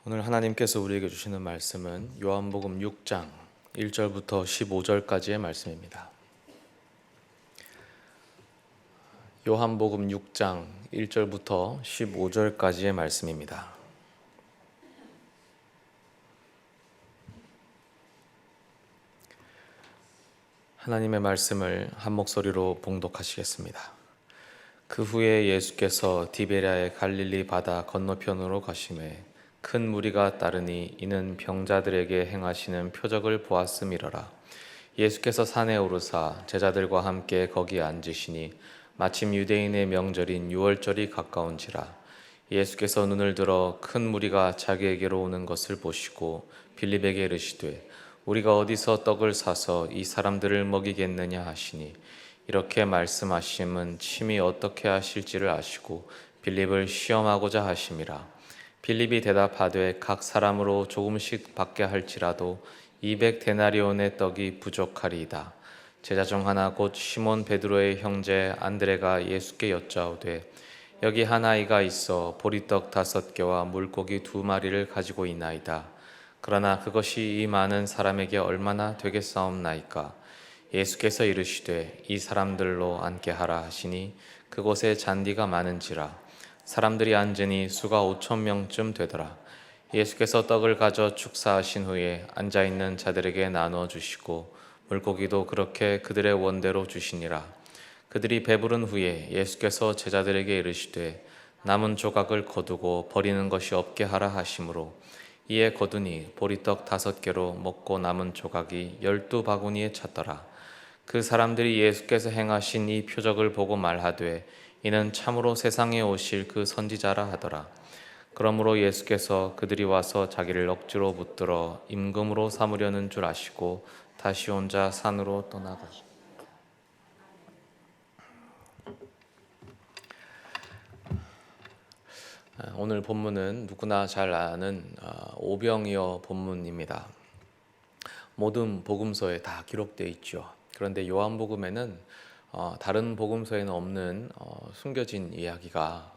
오늘 하나님께서 우리에게 주시는 말씀은 요한복음 6장 1절부터 15절까지의 말씀입니다. 요한복음 6장 1절부터 15절까지의 말씀입니다. 하나님의 말씀을 한 목소리로 봉독하시겠습니다. 그 후에 예수께서 디베랴의 갈릴리 바다 건너편으로 가시매 큰 무리가 따르니 이는 병자들에게 행하시는 표적을 보았음이러라. 예수께서 산에 오르사 제자들과 함께 거기 앉으시니 마침 유대인의 명절인 유월절이 가까운지라. 예수께서 눈을 들어 큰 무리가 자기에게로 오는 것을 보시고 빌립에게 이르시되 우리가 어디서 떡을 사서 이 사람들을 먹이겠느냐 하시니 이렇게 말씀하심은 친히 어떻게 하실지를 아시고 빌립을 시험하고자 하심이라. 빌립이 대답하되 각 사람으로 조금씩 받게 할지라도 200데나리온의 떡이 부족하리이다. 제자 중 하나 곧 시몬 베드로의 형제 안드레가 예수께 여짜오되 여기 한 아이가 있어 보리떡 5개와 물고기 2마리를 가지고 있나이다. 그러나 그것이 이 많은 사람에게 얼마나 되겠사옵나이까. 예수께서 이르시되 이 사람들로 앉게 하라 하시니 그곳에 잔디가 많은지라. 사람들이 앉으니 수가 5,000명쯤 되더라. 예수께서 떡을 가져 축사하신 후에 앉아있는 자들에게 나누어 주시고 물고기도 그렇게 그들의 원대로 주시니라. 그들이 배부른 후에 예수께서 제자들에게 이르시되 남은 조각을 거두고 버리는 것이 없게 하라 하시므로 이에 거두니 보리떡 5개로 먹고 남은 조각이 12바구니에 찼더라. 그 사람들이 예수께서 행하신 이 표적을 보고 말하되 이는 참으로 세상에 오실 그 선지자라 하더라. 그러므로 예수께서 그들이 와서 자기를 억지로 붙들어 임금으로 삼으려는 줄 아시고 다시 혼자 산으로 떠나가시고. 오늘 본문은 누구나 잘 아는 오병이어 본문입니다. 모든 복음서에 다 기록되어 있죠. 그런데 요한복음에는 다른 복음서에는 없는 숨겨진 이야기가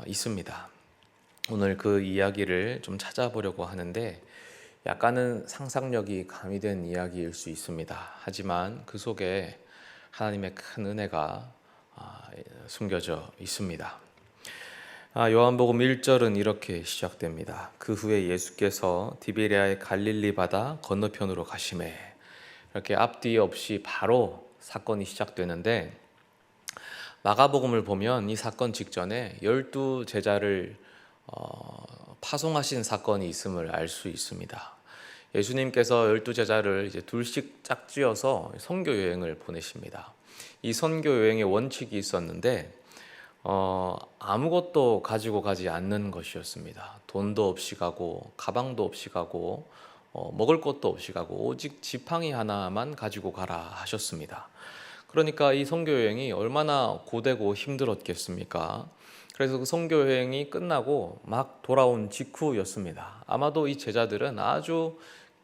있습니다. 오늘 그 이야기를 좀 찾아보려고 하는데 약간은 상상력이 가미된 이야기일 수 있습니다. 하지만 그 속에 하나님의 큰 은혜가 숨겨져 있습니다. 요한복음 1절은 이렇게 시작됩니다. 그 후에 예수께서 디베랴의 갈릴리 바다 건너편으로 가시매. 이렇게 앞뒤 없이 바로 사건이 시작되는데 마가복음을 보면 이 사건 직전에 12제자를 파송하신 사건이 있음을 알 수 있습니다. 예수님께서 12제자를 이제 둘씩 짝지어서 선교 여행을 보내십니다. 이 선교 여행의 원칙이 있었는데 아무것도 가지고 가지 않는 것이었습니다. 돈도 없이 가고 가방도 없이 가고 먹을 것도 없이 가고 오직 지팡이 하나만 가지고 가라 하셨습니다. 그러니까 이 선교 여행이 얼마나 고되고 힘들었겠습니까? 그래서 그 선교 여행이 끝나고 막 돌아온 직후였습니다. 아마도 이 제자들은 아주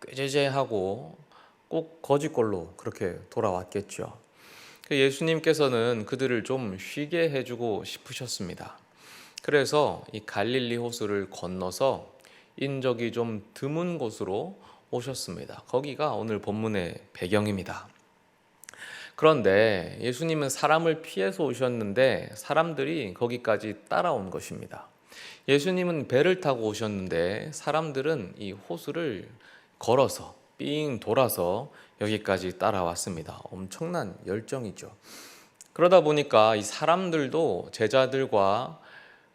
꾀죄죄하고 꼭 거짓골로 그렇게 돌아왔겠죠. 예수님께서는 그들을 좀 쉬게 해주고 싶으셨습니다. 그래서 이 갈릴리 호수를 건너서 인적이 좀 드문 곳으로 오셨습니다. 거기가 오늘 본문의 배경입니다. 그런데 예수님은 사람을 피해서 오셨는데 사람들이 거기까지 따라온 것입니다. 예수님은 배를 타고 오셨는데 사람들은 이 호수를 걸어서 삥 돌아서 여기까지 따라왔습니다. 엄청난 열정이죠. 그러다 보니까 이 사람들도 제자들과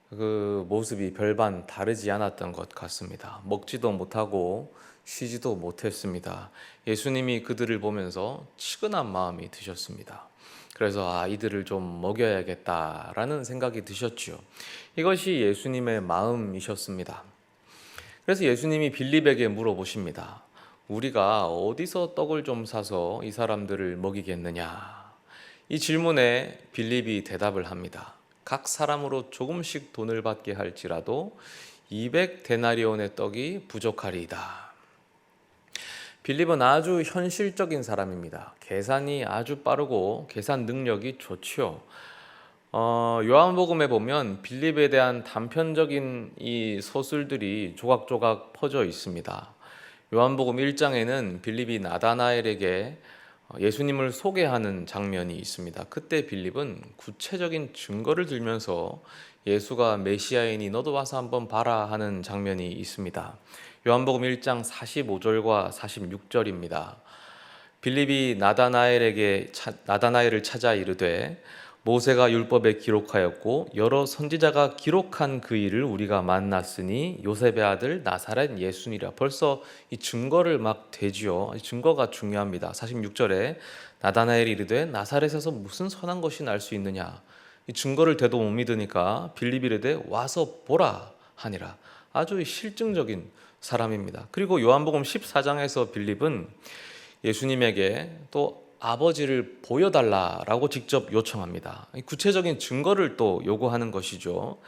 그 모습이 별반 다르지 않았던 것 같습니다. 먹지도 못하고 쉬지도 못했습니다. 예수님이 그들을 보면서 측은한 마음이 드셨습니다. 그래서 이들을 좀 먹여야겠다라는 생각이 드셨죠. 이것이 예수님의 마음이셨습니다. 그래서 예수님이 빌립에게 물어보십니다. 우리가 어디서 떡을 좀 사서 이 사람들을 먹이겠느냐? 이 질문에 빌립이 대답을 합니다. 각 사람으로 조금씩 돈을 받게 할지라도 200데나리온의 떡이 부족하리이다. 빌립은 아주 현실적인 사람입니다. 계산이 아주 빠르고 계산 능력이 좋죠. 요한복음에 보면 빌립에 대한 단편적인 이 서술들이 조각조각 퍼져 있습니다. 요한복음 1장에는 빌립이 나다나엘에게 예수님을 소개하는 장면이 있습니다. 그때 빌립은 구체적인 증거를 들면서 예수가 메시아이니 너도 와서 한번 봐라 하는 장면이 있습니다. 요한복음 1장 45절과 46절입니다. 빌립이 나다나엘을 찾아 이르되 모세가 율법에 기록하였고 여러 선지자가 기록한 그 일을 우리가 만났으니 요셉의 아들 나사렛 예수니라. 벌써 이 증거를 막 대지요. 증거가 중요합니다. 46절에 나다나엘이 이르되 나사렛에서 무슨 선한 것이 날 수 있느냐. 이 증거를 대도 못 믿으니까 빌립이 이르되 와서 보라 하니라. 아주 실증적인 사람입니다. 그리고 요한복음 14장에서 빌립은 예수님에게 또 아버지를 보여달라라고 직접 요청합니다. 구체적인 증거를 또 요구하는 것이죠.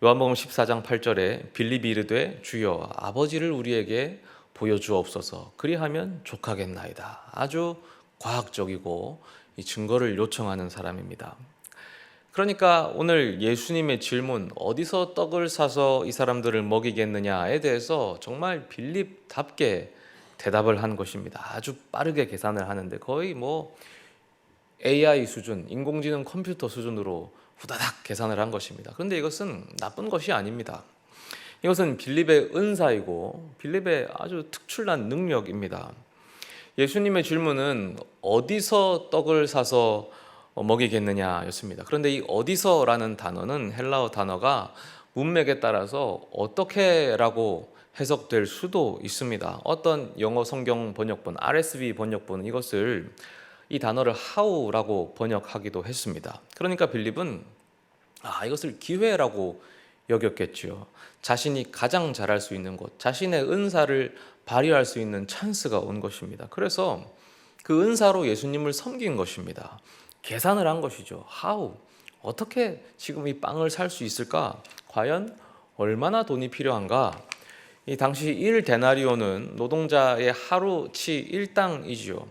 요한복음 14장 8절에 빌립이 이르되 주여 아버지를 우리에게 보여주옵소서 그리하면 족하겠나이다. 아주 과학적이고 이 증거를 요청하는 사람입니다. 그러니까 오늘 예수님의 질문 어디서 떡을 사서 이 사람들을 먹이겠느냐에 대해서 정말 빌립답게 대답을 한 것입니다. 아주 빠르게 계산을 하는데 거의 뭐 AI 수준, 인공지능 컴퓨터 수준으로 후다닥 계산을 한 것입니다. 그런데 이것은 나쁜 것이 아닙니다. 이것은 빌립의 은사이고 빌립의 아주 특출난 능력입니다. 예수님의 질문은 어디서 떡을 사서 먹이겠느냐였습니다. 그런데 이 어디서라는 단어는 헬라어 단어가 문맥에 따라서 어떻게라고 해석될 수도 있습니다. 어떤 영어 성경 번역본, RSV 번역본은 이 단어를 how라고 번역하기도 했습니다. 그러니까 빌립은 이것을 기회라고 여겼겠지요. 자신이 가장 잘할 수 있는 곳, 자신의 은사를 발휘할 수 있는 찬스가 온 것입니다. 그래서 그 은사로 예수님을 섬긴 것입니다. 계산을 한 것이죠. how, 어떻게 지금 이 빵을 살 수 있을까? 과연 얼마나 돈이 필요한가? 이 당시 1데나리온은 노동자의 하루치 일당이지요.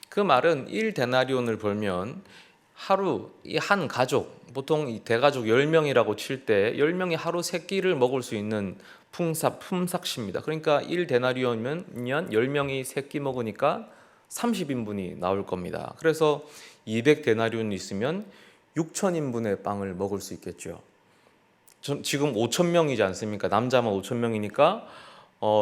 그 말은 1데나리온을 벌면 하루 이 한 가족, 보통 이 대가족 10명이라고 칠 때 10명이 하루 3끼를 먹을 수 있는 품삯입니다. 그러니까 1데나리온이면 10명이 3끼 먹으니까 30인분이 나올 겁니다. 그래서 200데나리온이 있으면 6,000인분의 빵을 먹을 수 있겠죠. 지금 5,000명이지 않습니까? 남자만 5,000명이니까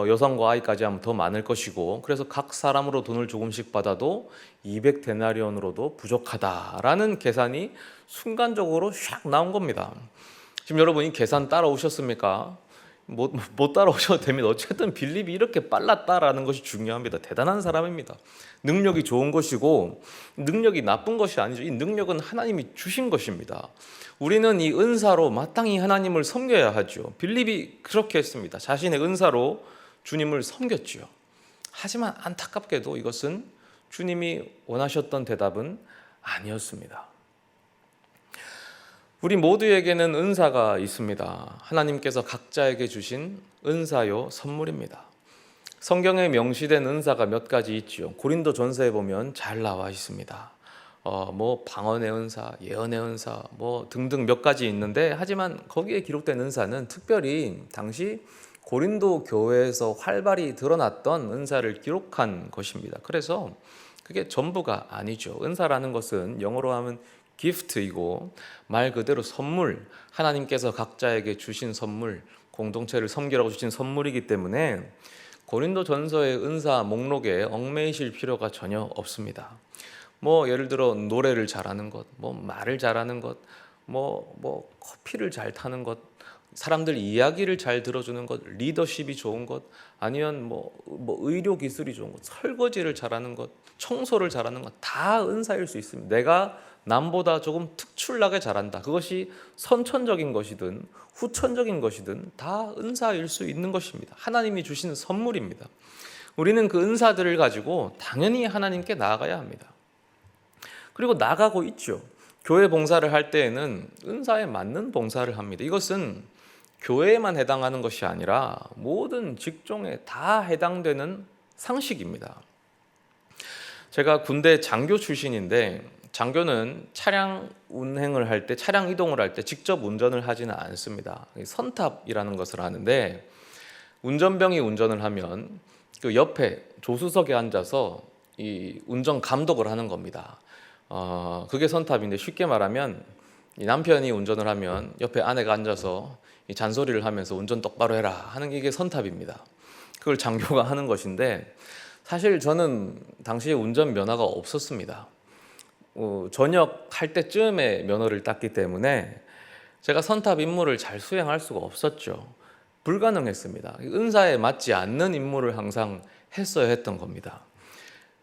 여성과 아이까지 하면 더 많을 것이고, 그래서 각 사람으로 돈을 조금씩 받아도 200데나리온으로도 부족하다라는 계산이 순간적으로 샥 나온 겁니다. 지금 여러분이 계산 따라오셨습니까? 못 따라오셔도 됩니다. 어쨌든 빌립이 이렇게 빨랐다라는 것이 중요합니다. 대단한 사람입니다. 능력이 좋은 것이고 능력이 나쁜 것이 아니죠. 이 능력은 하나님이 주신 것입니다. 우리는 이 은사로 마땅히 하나님을 섬겨야 하죠. 빌립이 그렇게 했습니다. 자신의 은사로 주님을 섬겼지요. 하지만 안타깝게도 이것은 주님이 원하셨던 대답은 아니었습니다. 우리 모두에게는 은사가 있습니다. 하나님께서 각자에게 주신 은사요 선물입니다. 성경에 명시된 은사가 몇 가지 있죠. 고린도전서에 보면 잘 나와 있습니다. 방언의 은사, 예언의 은사, 등등 몇 가지 있는데, 하지만 거기에 기록된 은사는 특별히 당시 고린도 교회에서 활발히 드러났던 은사를 기록한 것입니다. 그래서 그게 전부가 아니죠. 은사라는 것은 영어로 하면 기프트이고 말 그대로 선물, 하나님께서 각자에게 주신 선물, 공동체를 섬기라고 주신 선물이기 때문에 고린도전서의 은사 목록에 얽매이실 필요가 전혀 없습니다. 예를 들어 노래를 잘하는 것, 말을 잘하는 것, 커피를 잘 타는 것, 사람들 이야기를 잘 들어주는 것, 리더십이 좋은 것, 아니면 의료 기술이 좋은 것, 설거지를 잘하는 것, 청소를 잘하는 것, 다 은사일 수 있습니다. 내가 남보다 조금 특출나게 잘한다. 그것이 선천적인 것이든 후천적인 것이든 다 은사일 수 있는 것입니다. 하나님이 주시는 선물입니다. 우리는 그 은사들을 가지고 당연히 하나님께 나아가야 합니다. 그리고 나가고 있죠. 교회 봉사를 할 때에는 은사에 맞는 봉사를 합니다. 이것은 교회에만 해당하는 것이 아니라 모든 직종에 다 해당되는 상식입니다. 제가 군대 장교 출신인데 장교는 차량 운행을 할 때, 차량 이동을 할 때 직접 운전을 하지는 않습니다. 선탑이라는 것을 하는데, 운전병이 운전을 하면 그 옆에 조수석에 앉아서 이 운전 감독을 하는 겁니다. 그게 선탑인데, 쉽게 말하면 이 남편이 운전을 하면 옆에 아내가 앉아서 이 잔소리를 하면서 운전 똑바로 해라 하는 게 선탑입니다. 그걸 장교가 하는 것인데, 사실 저는 당시에 운전면허가 없었습니다. 전역할 때쯤에 면허를 땄기 때문에 제가 선탑 임무를 잘 수행할 수가 없었죠. 불가능했습니다. 은사에 맞지 않는 임무를 항상 했어야 했던 겁니다.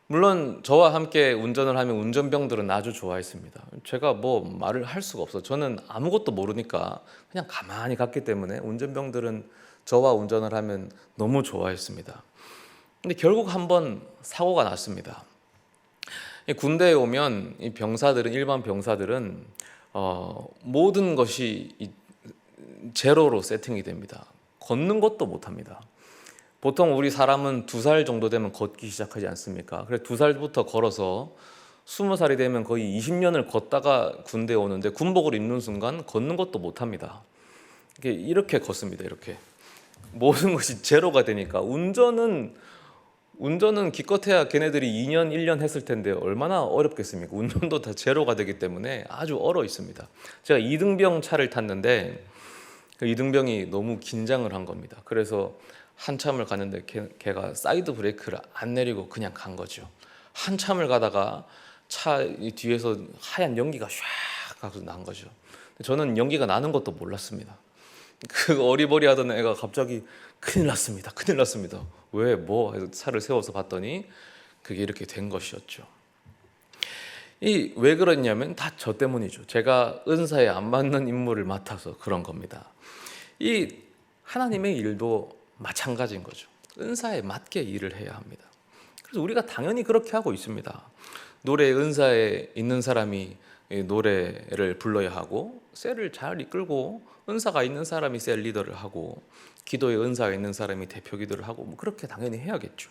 물론 저와 함께 운전을 하면 운전병들은 아주 좋아했습니다. 제가 뭐 말을 할 수가 없어. 저는 아무것도 모르니까 그냥 가만히 갔기 때문에 운전병들은 저와 운전을 하면 너무 좋아했습니다. 근데 결국 한번 사고가 났습니다. 군대에 오면 이 병사들은, 일반 병사들은 모든 것이 제로로 세팅이 됩니다. 걷는 것도 못합니다. 보통 우리 사람은 2살 정도 되면 걷기 시작하지 않습니까? 그래서 2살부터 걸어서 20살이 되면 거의 20년을 걷다가 군대에 오는데, 군복을 입는 순간 걷는 것도 못합니다. 이렇게 걷습니다. 이렇게 모든 것이 제로가 되니까 운전은 기껏해야 걔네들이 2년, 1년 했을 텐데 얼마나 어렵겠습니까? 운전도 다 제로가 되기 때문에 아주 얼어 있습니다. 제가 2등병 차를 탔는데 그 2등병이 너무 긴장을 한 겁니다. 그래서 한참을 갔는데 걔가 사이드 브레이크를 안 내리고 그냥 간 거죠. 한참을 가다가 차 뒤에서 하얀 연기가 샥 하고 난 거죠. 저는 연기가 나는 것도 몰랐습니다. 그 어리버리하던 애가 갑자기 큰일 났습니다. 큰일 났습니다. 왜? 뭐? 해서 차를 세워서 봤더니 그게 이렇게 된 것이었죠. 왜 그러냐면 다 저 때문이죠. 제가 은사에 안 맞는 임무를 맡아서 그런 겁니다. 이 하나님의 일도 마찬가지인 거죠. 은사에 맞게 일을 해야 합니다. 그래서 우리가 당연히 그렇게 하고 있습니다. 노래 은사에 있는 사람이 노래를 불러야 하고, 셀을 잘 이끌고 은사가 있는 사람이 셀 리더를 하고, 기도에 은사가 있는 사람이 대표 기도를 하고, 뭐 그렇게 당연히 해야겠죠.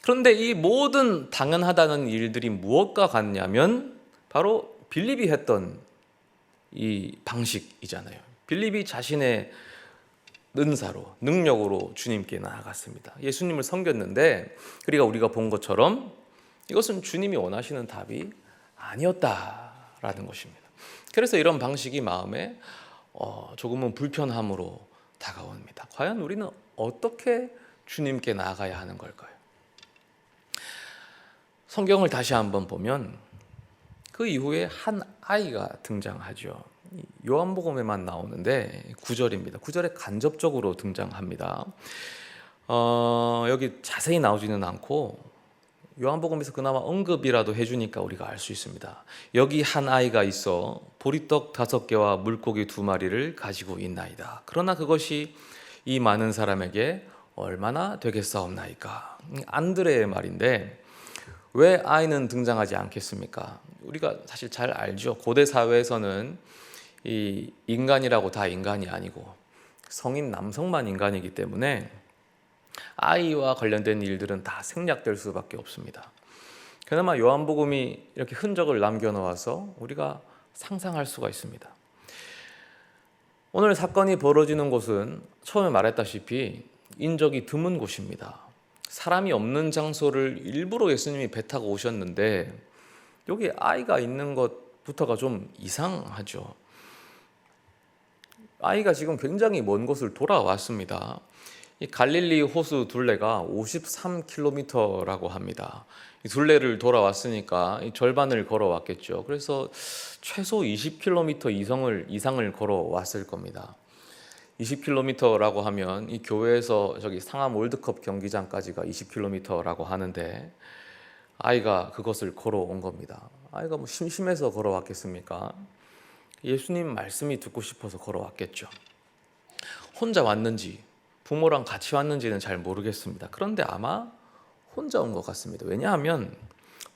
그런데 이 모든 당연하다는 일들이 무엇과 같냐면 바로 빌립이 했던 이 방식이잖아요. 빌립이 자신의 은사로, 능력으로 주님께 나아갔습니다. 예수님을 섬겼는데, 그리고 우리가 본 것처럼 이것은 주님이 원하시는 답이 아니었다라는 것입니다. 그래서 이런 방식이 마음에 조금은 불편함으로 다가옵니다. 과연 우리는 어떻게 주님께 나아가야 하는 걸까요? 성경을 다시 한번 보면 그 이후에 한 아이가 등장하죠. 요한복음에만 나오는데 9절입니다. 9절에 간접적으로 등장합니다. 여기 자세히 나오지는 않고 요한복음에서 그나마 언급이라도 해주니까 우리가 알 수 있습니다. 여기 한 아이가 있어 보리떡 5개와 물고기 2마리를 가지고 있나이다. 그러나 그것이 이 많은 사람에게 얼마나 되겠사옵나이까. 안드레의 말인데, 왜 아이는 등장하지 않겠습니까? 우리가 사실 잘 알죠. 고대 사회에서는 이 인간이라고 다 인간이 아니고 성인 남성만 인간이기 때문에 아이와 관련된 일들은 다 생략될 수밖에 없습니다. 그나마 요한복음이 이렇게 흔적을 남겨놓아서 우리가 상상할 수가 있습니다. 오늘 사건이 벌어지는 곳은 처음에 말했다시피 인적이 드문 곳입니다. 사람이 없는 장소를 일부러 예수님이 배 타고 오셨는데 여기 아이가 있는 것부터가 좀 이상하죠. 아이가 지금 굉장히 먼 곳을 돌아왔습니다. 이 갈릴리 호수 둘레가 53km라고 합니다. 이 둘레를 돌아왔으니까 절반을 걸어왔겠죠. 그래서 최소 20km 이상을 걸어왔을 겁니다. 20km라고 하면 이 교회에서 저기 상암 월드컵 경기장까지가 20km라고 하는데 아이가 그것을 걸어온 겁니다. 아이가 뭐 심심해서 걸어왔겠습니까? 예수님 말씀이 듣고 싶어서 걸어왔겠죠. 혼자 왔는지 부모랑 같이 왔는지는 잘 모르겠습니다. 그런데 아마 혼자 온 것 같습니다. 왜냐하면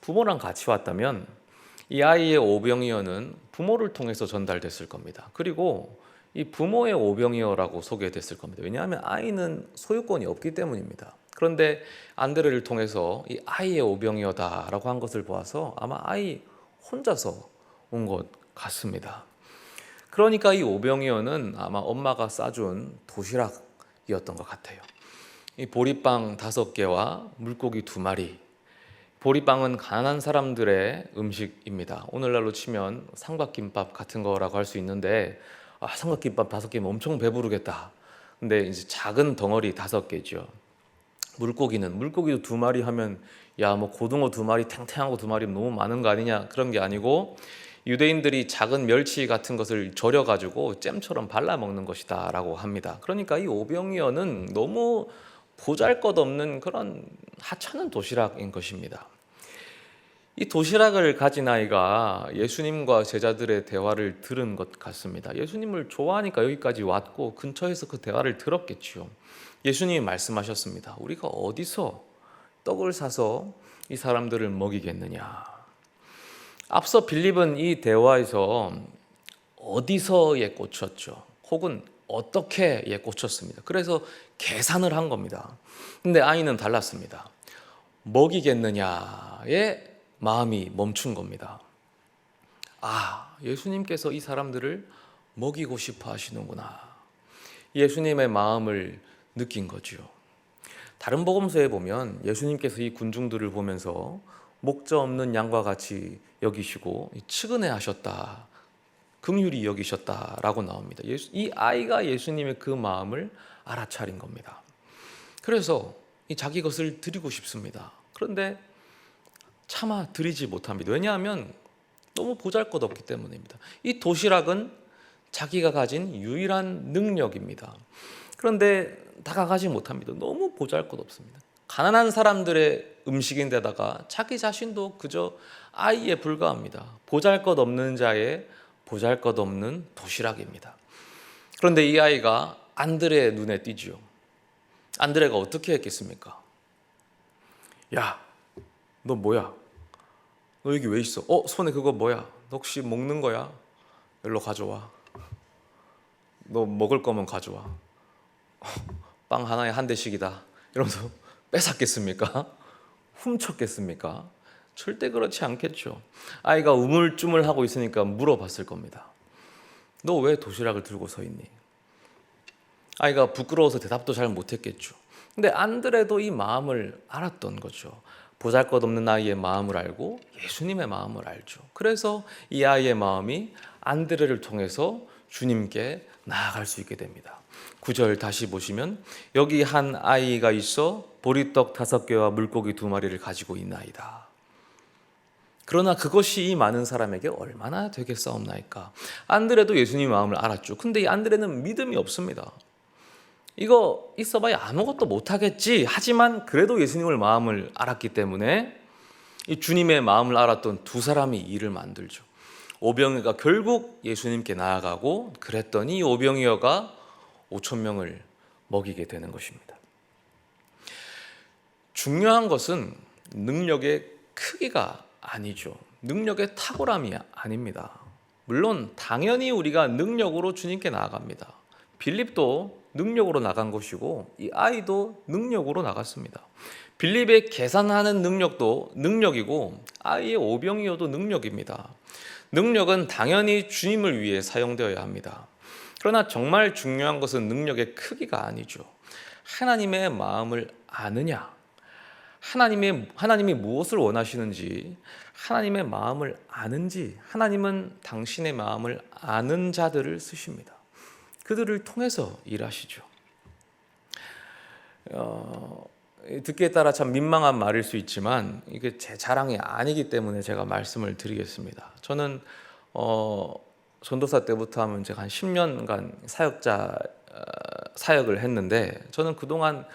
부모랑 같이 왔다면 이 아이의 오병이어는 부모를 통해서 전달됐을 겁니다. 그리고 이 부모의 오병이어라고 소개됐을 겁니다. 왜냐하면 아이는 소유권이 없기 때문입니다. 그런데 안드레를 통해서 이 아이의 오병이어다라고 한 것을 보아서 아마 아이 혼자서 온 것 같습니다. 그러니까 이 오병이어는 아마 엄마가 싸준 도시락이었던 것 같아요. 이 보리빵 5개와 물고기 2마리. 보리빵은 가난한 사람들의 음식입니다. 오늘날로 치면 삼각김밥 같은 거라고 할 수 있는데, 삼각김밥 5개면 엄청 배부르겠다. 근데 이제 작은 덩어리 5개죠. 물고기도 2마리 하면 뭐 고등어 2마리, 탱탱한 거 2마리면 너무 많은 거 아니냐, 그런 게 아니고 유대인들이 작은 멸치 같은 것을 절여가지고 잼처럼 발라 먹는 것이다 라고 합니다. 그러니까 이 오병이어는 너무 보잘것없는 그런 하찮은 도시락인 것입니다. 이 도시락을 가진 아이가 예수님과 제자들의 대화를 들은 것 같습니다. 예수님을 좋아하니까 여기까지 왔고 근처에서 그 대화를 들었겠지요. 예수님이 말씀하셨습니다. 우리가 어디서 떡을 사서 이 사람들을 먹이겠느냐. 앞서 빌립은 이 대화에서 어디서에 꽂혔죠. 혹은 어떻게에 꽂혔습니다. 그래서 계산을 한 겁니다. 근데 아이는 달랐습니다. 먹이겠느냐에 마음이 멈춘 겁니다. 예수님께서 이 사람들을 먹이고 싶어 하시는구나. 예수님의 마음을 느낀 거죠. 다른 복음서에 보면 예수님께서 이 군중들을 보면서 목자 없는 양과 같이 여기시고 측은해 하셨다, 긍휼히 여기셨다라고 나옵니다. 이 아이가 예수님의 그 마음을 알아차린 겁니다. 그래서 자기 것을 드리고 싶습니다. 그런데 차마 드리지 못합니다. 왜냐하면 너무 보잘것없기 때문입니다. 이 도시락은 자기가 가진 유일한 능력입니다. 그런데 다가가지 못합니다. 너무 보잘것없습니다. 가난한 사람들의 음식인데다가 자기 자신도 그저 아이에 불과합니다. 보잘것없는 자의 보잘것없는 도시락입니다. 그런데 이 아이가 안드레의 눈에 띄지요. 안드레가 어떻게 했겠습니까? 야, 너 뭐야? 너 여기 왜 있어? 손에 그거 뭐야? 너 혹시 먹는 거야? 일로 가져와. 너 먹을 거면 가져와. 빵 하나에 1대씩이다. 이러면서 뺏었겠습니까? 훔쳤겠습니까? 절대 그렇지 않겠죠. 아이가 우물쭈물하고 있으니까 물어봤을 겁니다. 너 왜 도시락을 들고 서 있니? 아이가 부끄러워서 대답도 잘 못했겠죠. 근데 안드레도 이 마음을 알았던 거죠. 보잘것없는 아이의 마음을 알고 예수님의 마음을 알죠. 그래서 이 아이의 마음이 안드레를 통해서 주님께 나아갈 수 있게 됩니다. 9절 다시 보시면 여기 한 아이가 있어 보리떡 5개와 물고기 2마리를 가지고 있나이다. 그러나 그것이 이 많은 사람에게 얼마나 되겠사옵나이까. 안드레도 예수님의 마음을 알았죠. 근데 이 안드레는 믿음이 없습니다. 이거 있어봐야 아무것도 못하겠지. 하지만 그래도 예수님의 마음을 알았기 때문에 이 주님의 마음을 알았던 2사람이 일을 만들죠. 오병이어가 결국 예수님께 나아가고 그랬더니 오병이어가 5,000명을 먹이게 되는 것입니다. 중요한 것은 능력의 크기가 아니죠. 능력의 탁월함이 아닙니다. 물론 당연히 우리가 능력으로 주님께 나아갑니다. 빌립도 능력으로 나간 것이고 이 아이도 능력으로 나갔습니다. 빌립의 계산하는 능력도 능력이고 아이의 오병이어도 능력입니다. 능력은 당연히 주님을 위해 사용되어야 합니다. 그러나 정말 중요한 것은 능력의 크기가 아니죠. 하나님의 마음을 아느냐, 하나님이 무엇을 원하시는지 하나님의 마음을 아는지. 하나님은 당신의 마음을 아는 자들을 쓰십니다. 그들을 통해서 일하시죠. 듣기에 따라 참 민망한 말일 수 있지만 이게 제 자랑이 아니기 때문에 제가 말씀을 드리겠습니다. 저는 전도사 때부터 하면 제가 한 10년간 사역을 했는데 저는 그동안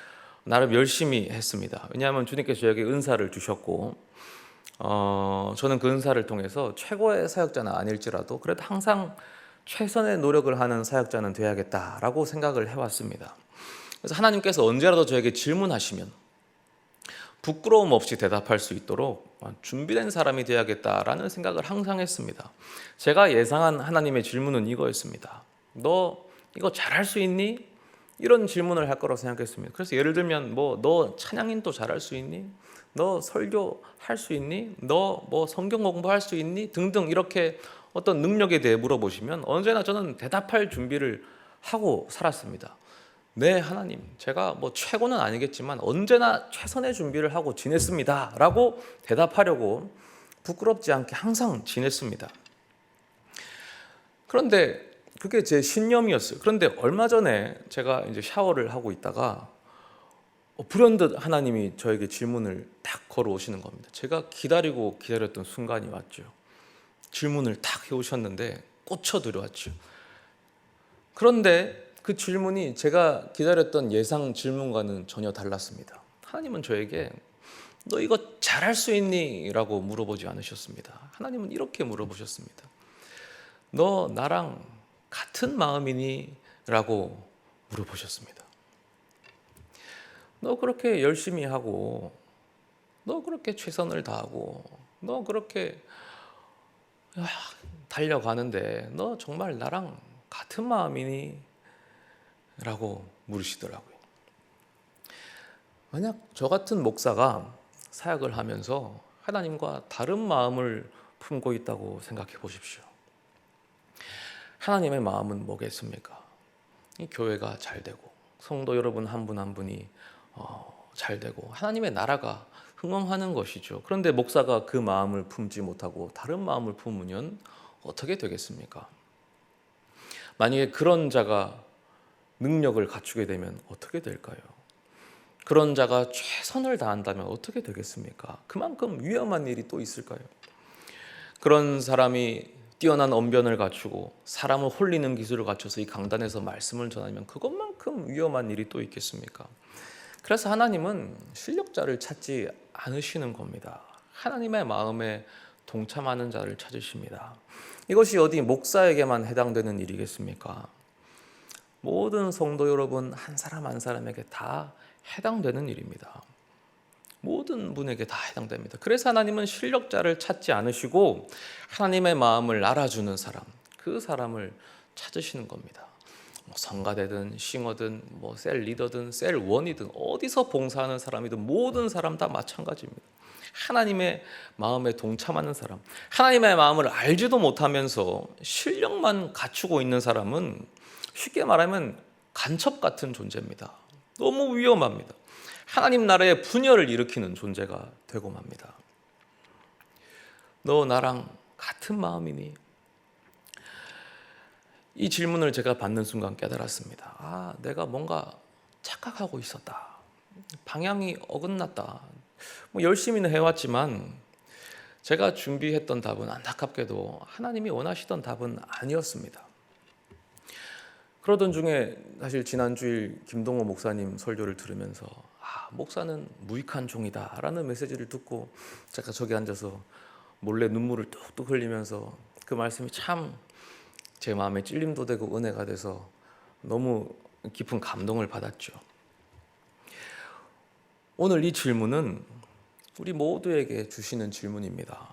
나름 열심히 했습니다. 왜냐하면 주님께서 저에게 은사를 주셨고 저는 그 은사를 통해서 최고의 사역자는 아닐지라도 그래도 항상 최선의 노력을 하는 사역자는 되어야겠다라고 생각을 해왔습니다. 그래서 하나님께서 언제라도 저에게 질문하시면 부끄러움 없이 대답할 수 있도록 준비된 사람이 되어야겠다라는 생각을 항상 했습니다. 제가 예상한 하나님의 질문은 이거였습니다. 너 이거 잘할 수 있니? 이런 질문을 할 거라고 생각했습니다. 그래서 예를 들면 너 찬양인도 잘할 수 있니? 너 설교 할 수 있니? 너 성경 공부할 수 있니? 등등 이렇게 어떤 능력에 대해 물어보시면 언제나 저는 대답할 준비를 하고 살았습니다. 네, 하나님, 제가 최고는 아니겠지만 언제나 최선의 준비를 하고 지냈습니다 라고 대답하려고 부끄럽지 않게 항상 지냈습니다. 그런데 그게 제 신념이었어요. 그런데 얼마 전에 제가 이제 샤워를 하고 있다가 불현듯 하나님이 저에게 질문을 딱 걸어오시는 겁니다. 제가 기다렸던 순간이 왔죠. 질문을 딱 해오셨는데 꽂혀 들어왔죠. 그런데 그 질문이 제가 기다렸던 예상 질문과는 전혀 달랐습니다. 하나님은 저에게 너 이거 잘할 수 있니? 라고 물어보지 않으셨습니다. 하나님은 이렇게 물어보셨습니다. 너 나랑 같은 마음이니? 라고 물어보셨습니다. 너 그렇게 열심히 하고 너 그렇게 최선을 다하고 너 그렇게 달려가는데 너 정말 나랑 같은 마음이니? 라고 물으시더라고요. 만약 저 같은 목사가 사역을 하면서 하나님과 다른 마음을 품고 있다고 생각해 보십시오. 하나님의 마음은 뭐겠습니까? 이 교회가 잘 되고 성도 여러분 한 분 한 분이 잘 되고 하나님의 나라가 흥왕하는 것이죠. 그런데 목사가 그 마음을 품지 못하고 다른 마음을 품으면 어떻게 되겠습니까? 만약에 그런 자가 능력을 갖추게 되면 어떻게 될까요? 그런 자가 최선을 다한다면 어떻게 되겠습니까? 그만큼 위험한 일이 또 있을까요? 그런 사람이 뛰어난 언변을 갖추고 사람을 홀리는 기술을 갖춰서 이 강단에서 말씀을 전하면 그것만큼 위험한 일이 또 있겠습니까? 그래서 하나님은 실력자를 찾지 않으시는 겁니다. 하나님의 마음에 동참하는 자를 찾으십니다. 이것이 어디 목사에게만 해당되는 일이겠습니까? 모든 성도 여러분 한 사람 한 사람에게 다 해당되는 일입니다. 모든 분에게 다 해당됩니다. 그래서 하나님은 실력자를 찾지 않으시고 하나님의 마음을 알아주는 사람, 그 사람을 찾으시는 겁니다. 성가대든 싱어든 셀 리더든 셀 원이든 어디서 봉사하는 사람이든 모든 사람 다 마찬가지입니다. 하나님의 마음에 동참하는 사람, 하나님의 마음을 알지도 못하면서 실력만 갖추고 있는 사람은 쉽게 말하면 간첩 같은 존재입니다. 너무 위험합니다. 하나님 나라의 분열을 일으키는 존재가 되고 맙니다. 너 나랑 같은 마음이니? 이 질문을 제가 받는 순간 깨달았습니다. 내가 뭔가 착각하고 있었다. 방향이 어긋났다. 열심히는 해왔지만 제가 준비했던 답은 안타깝게도 하나님이 원하시던 답은 아니었습니다. 그러던 중에 사실 지난주일 김동호 목사님 설교를 들으면서 목사는 무익한 종이다 라는 메시지를 듣고 제가 저기 앉아서 몰래 눈물을 뚝뚝 흘리면서 그 말씀이 참 제 마음에 찔림도 되고 은혜가 돼서 너무 깊은 감동을 받았죠. 오늘 이 질문은 우리 모두에게 주시는 질문입니다.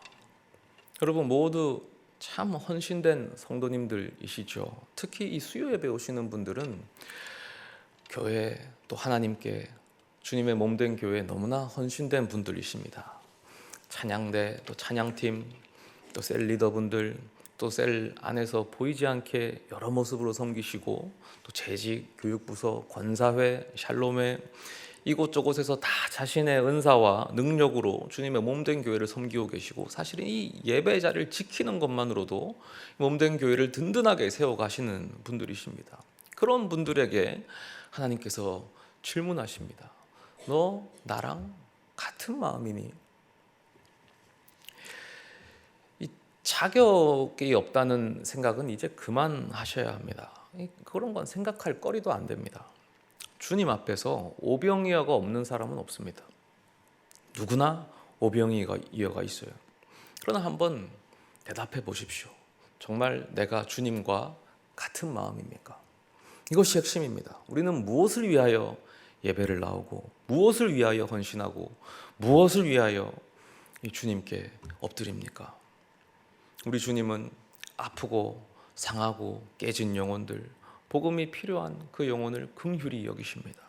여러분 모두 참 헌신된 성도님들이시죠. 특히 이 수요 예배 오시는 분들은 교회 또 하나님께 주님의 몸된 교회에 너무나 헌신된 분들이십니다. 찬양대 또 찬양팀 또 셀 리더분들 또 셀 안에서 보이지 않게 여러 모습으로 섬기시고 또 재직, 교육부서, 권사회, 샬롬회 이곳저곳에서 다 자신의 은사와 능력으로 주님의 몸된 교회를 섬기고 계시고 사실은 이 예배 자리를 지키는 것만으로도 몸된 교회를 든든하게 세워가시는 분들이십니다. 그런 분들에게 하나님께서 질문하십니다. 너 나랑 같은 마음이니? 이 자격이 없다는 생각은 이제 그만하셔야 합니다. 그런 건 생각할 거리도 안 됩니다. 주님 앞에서 오병이어가 없는 사람은 없습니다. 누구나 오병이어가 있어요. 그러나 한번 대답해 보십시오. 정말 내가 주님과 같은 마음입니까? 이것이 핵심입니다. 우리는 무엇을 위하여 예배를 나오고 무엇을 위하여 헌신하고 무엇을 위하여 이 주님께 엎드립니까? 우리 주님은 아프고 상하고 깨진 영혼들, 복음이 필요한 그 영혼을 긍휼히 여기십니다.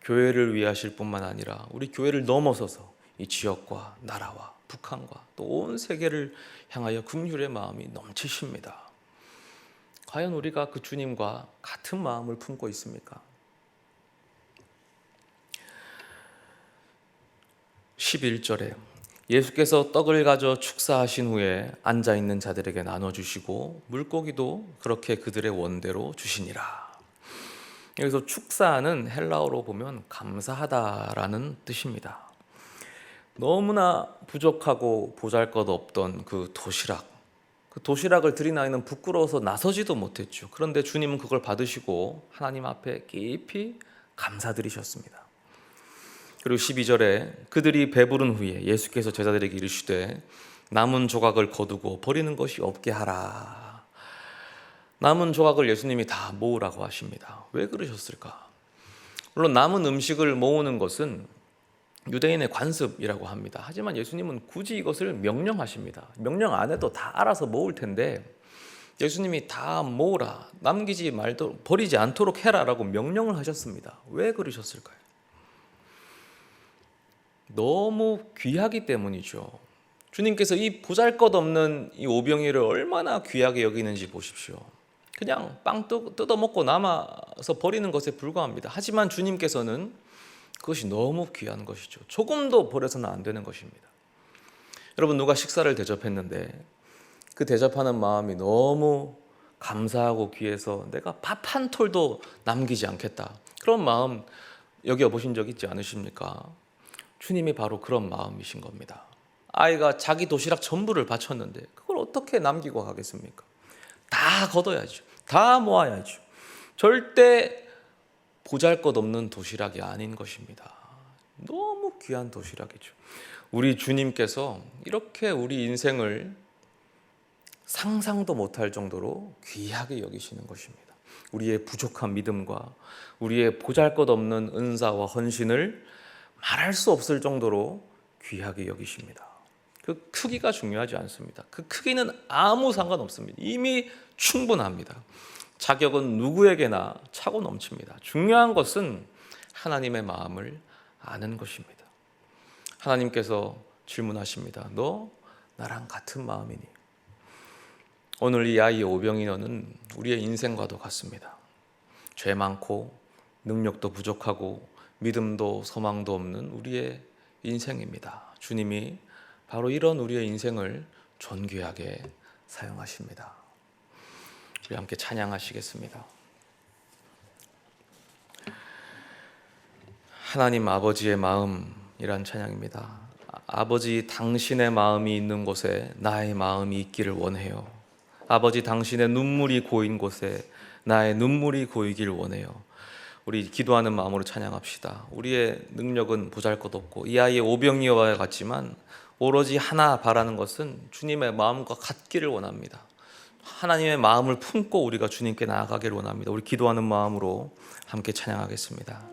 교회를 위하실 뿐만 아니라 우리 교회를 넘어서서 이 지역과 나라와 북한과 또 온 세계를 향하여 긍휼의 마음이 넘치십니다. 과연 우리가 그 주님과 같은 마음을 품고 있습니까? 11절에 예수께서 떡을 가져 축사하신 후에 앉아있는 자들에게 나눠주시고 물고기도 그렇게 그들의 원대로 주시니라. 여기서 축사는 헬라어로 보면 감사하다라는 뜻입니다. 너무나 부족하고 보잘것없던 그 도시락을 드린 아이는 부끄러워서 나서지도 못했죠. 그런데 주님은 그걸 받으시고 하나님 앞에 깊이 감사드리셨습니다. 그리고 12절에 그들이 배부른 후에 예수께서 제자들에게 이르시되 남은 조각을 거두고 버리는 것이 없게 하라. 남은 조각을 예수님이 다 모으라고 하십니다. 왜 그러셨을까? 물론 남은 음식을 모으는 것은 유대인의 관습이라고 합니다. 하지만 예수님은 굳이 이것을 명령하십니다. 명령 안 해도 다 알아서 모을 텐데 예수님이 다 모으라, 남기지 말도록, 버리지 않도록 해라라고 명령을 하셨습니다. 왜 그러셨을까요? 너무 귀하기 때문이죠. 주님께서 이 보잘것없는 이 오병이를 얼마나 귀하게 여기는지 보십시오. 그냥 빵 뜯어먹고 남아서 버리는 것에 불과합니다. 하지만 주님께서는 그것이 너무 귀한 것이죠. 조금도 버려서는 안 되는 것입니다. 여러분, 누가 식사를 대접했는데 그 대접하는 마음이 너무 감사하고 귀해서 내가 밥 한 톨도 남기지 않겠다, 그런 마음 여겨보신 적 있지 않으십니까? 주님이 바로 그런 마음이신 겁니다. 아이가 자기 도시락 전부를 바쳤는데 그걸 어떻게 남기고 가겠습니까? 다 걷어야죠. 다 모아야죠. 절대 보잘것없는 도시락이 아닌 것입니다. 너무 귀한 도시락이죠. 우리 주님께서 이렇게 우리 인생을 상상도 못할 정도로 귀하게 여기시는 것입니다. 우리의 부족한 믿음과 우리의 보잘것없는 은사와 헌신을 말할 수 없을 정도로 귀하게 여기십니다. 그 크기가 중요하지 않습니다. 그 크기는 아무 상관없습니다. 이미 충분합니다. 자격은 누구에게나 차고 넘칩니다. 중요한 것은 하나님의 마음을 아는 것입니다. 하나님께서 질문하십니다. 너 나랑 같은 마음이니? 오늘 이 아이의 오병이 너는 우리의 인생과도 같습니다. 죄 많고 능력도 부족하고 믿음도 소망도 없는 우리의 인생입니다. 주님이 바로 이런 우리의 인생을 존귀하게 사용하십니다. 우리 함께 찬양하시겠습니다. 하나님 아버지의 마음이란 찬양입니다. 아버지 당신의 마음이 있는 곳에 나의 마음이 있기를 원해요. 아버지 당신의 눈물이 고인 곳에 나의 눈물이 고이길 원해요. 우리 기도하는 마음으로 찬양합시다. 우리의 능력은 보잘것없고 이 아이의 오병이어와 같지만 오로지 하나 바라는 것은 주님의 마음과 같기를 원합니다. 하나님의 마음을 품고 우리가 주님께 나아가기를 원합니다. 우리 기도하는 마음으로 함께 찬양하겠습니다.